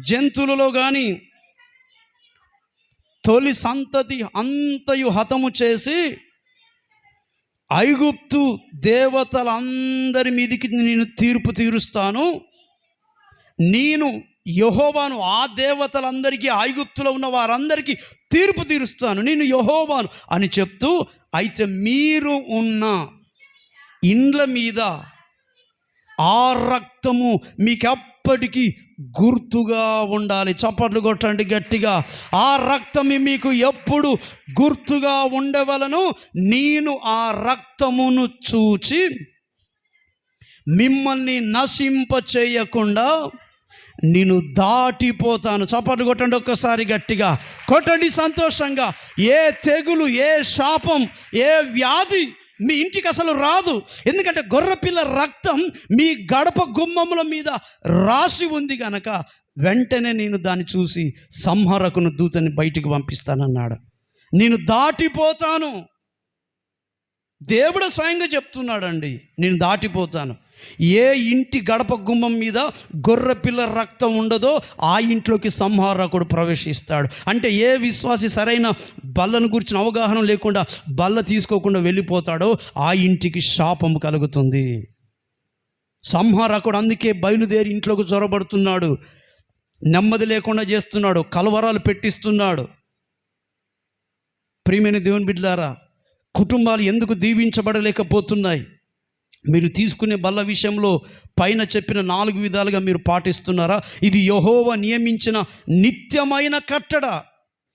జంతువులలో కానీ తొలి సంతతి అంతయు హతము చేసి ఐగుప్తు దేవతలందరి మీదికి నేను తీర్పు తీరుస్తాను. నేను యెహోవాను, ఆ దేవతలందరికీ, ఐగుప్తులో ఉన్న వారందరికీ తీర్పు తీరుస్తాను, నేను యెహోవాను అని చెప్తూ, అయితే మీరు ఉన్న ఇండ్ల మీద ఆ రక్తము మీకు ఎప్పటికీ గుర్తుగా ఉండాలి. చప్పట్లు కొట్టండి గట్టిగా. ఆ రక్తం మీకు ఎప్పుడు గుర్తుగా ఉండవలను. నేను ఆ రక్తమును చూచి మిమ్మల్ని నశింప చేయకుండా నేను దాటిపోతాను. చప్పట్లు కొట్టండి ఒక్కసారి గట్టిగా, కొట్టండి సంతోషంగా. ఏ తెగులు, ఏ శాపం, ఏ వ్యాధి మీ ఇంటికి అసలు రాదు. ఎందుకంటే గొర్రెపిల్ల రక్తం మీ గడప గుమ్మముల మీద రాసి ఉంది కనుక వెంటనే నేను దాన్ని చూసి సంహారకుని దూతని బయటికి పంపిస్తానన్నాడు. నేను దాటిపోతాను. దేవుడు స్వయంగా చెప్తున్నాడండి, నేను దాటిపోతాను. ఏ ఇంటి గడప గుమ్మం మీద గొర్రెపిల్ల రక్తం ఉండదో ఆ ఇంట్లోకి సంహారకుడు ప్రవేశిస్తాడు. అంటే ఏ విశ్వాసి సరైన బల్లను గురించిన అవగాహన లేకుండా బల్ల తీసుకోకుండా వెళ్ళిపోతాడో ఆ ఇంటికి శాపం కలుగుతుంది. సంహారకుడు అందుకే బయలుదేరి ఇంట్లోకి చొరబడుతున్నాడు, నెమ్మది లేకుండా చేస్తున్నాడు, కలవరాలు పెట్టిస్తున్నాడు. ప్రియమైన దేవుని బిడ్డలారా, కుటుంబాలు ఎందుకు దీవించబడలేకపోతున్నాయి? మీరు తీసుకునే బల్ల విషయంలో పైన చెప్పిన 4 విధాలుగా మీరు పాటిస్తున్నారా? ఇది యెహోవా నియమించిన నిత్యమైన కట్టడ.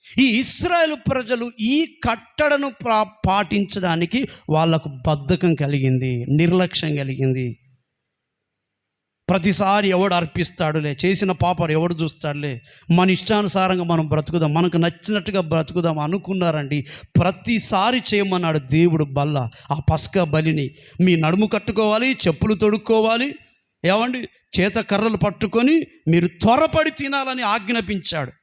ఈ ఇశ్రాయేలు ప్రజలు ఈ కట్టడను పాటించడానికి వాళ్ళకు బద్ధకం కలిగింది, నిర్లక్ష్యం కలిగింది. ప్రతిసారి ఎవడు అర్పిస్తాడులే, చేసిన పాపం ఎవడు చూస్తాడులే, మన ఇష్టానుసారంగా మనం బ్రతుకుదాం, మనకు నచ్చినట్టుగా బ్రతుకుదాం అనుకున్నారండి. ప్రతిసారి చేయమన్నాడు దేవుడు బల్ల. ఆ పస్కా బలిని మీ నడుము కట్టుకోవాలి, చెప్పులు తొడుక్కోవాలి, ఏమండి చేత కర్రలు పట్టుకొని మీరు త్వరపడి తినాలని ఆజ్ఞాపించాడు.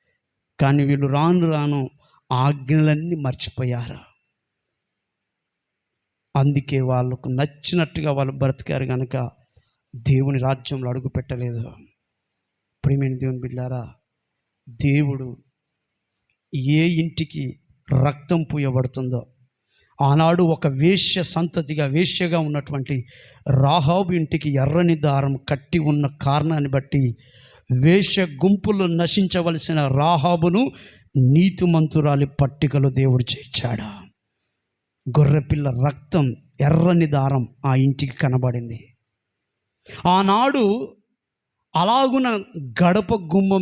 కానీ వీళ్ళు రాను రాను ఆజ్ఞలన్నీ మర్చిపోయారు. అందుకే వాళ్ళకు నచ్చినట్టుగా వాళ్ళు బ్రతికారు కనుక దేవుని రాజ్యంలో అడుగు పెట్టలేదు. ప్రియమైన దేవుని బిడ్డలారా, దేవుడు ఏ ఇంటికి రక్తం పూయబడుతుందో, ఆనాడు ఒక వేశ్య సంతతిగా, వేశ్యగా ఉన్నటువంటి రాహాబు ఇంటికి ఎర్రని దారం కట్టి ఉన్న కారణాన్ని బట్టి వేశ్య గుంపులు నశించవలసిన రాహాబును నీతిమంతురాలి పట్టికలో దేవుడు చేర్చాడు. గొర్రెపిల్ల రక్తం, ఎర్రని దారం ఆ ఇంటికి కనబడింది. ఆనాడు అలాగున గడప గుమ్మం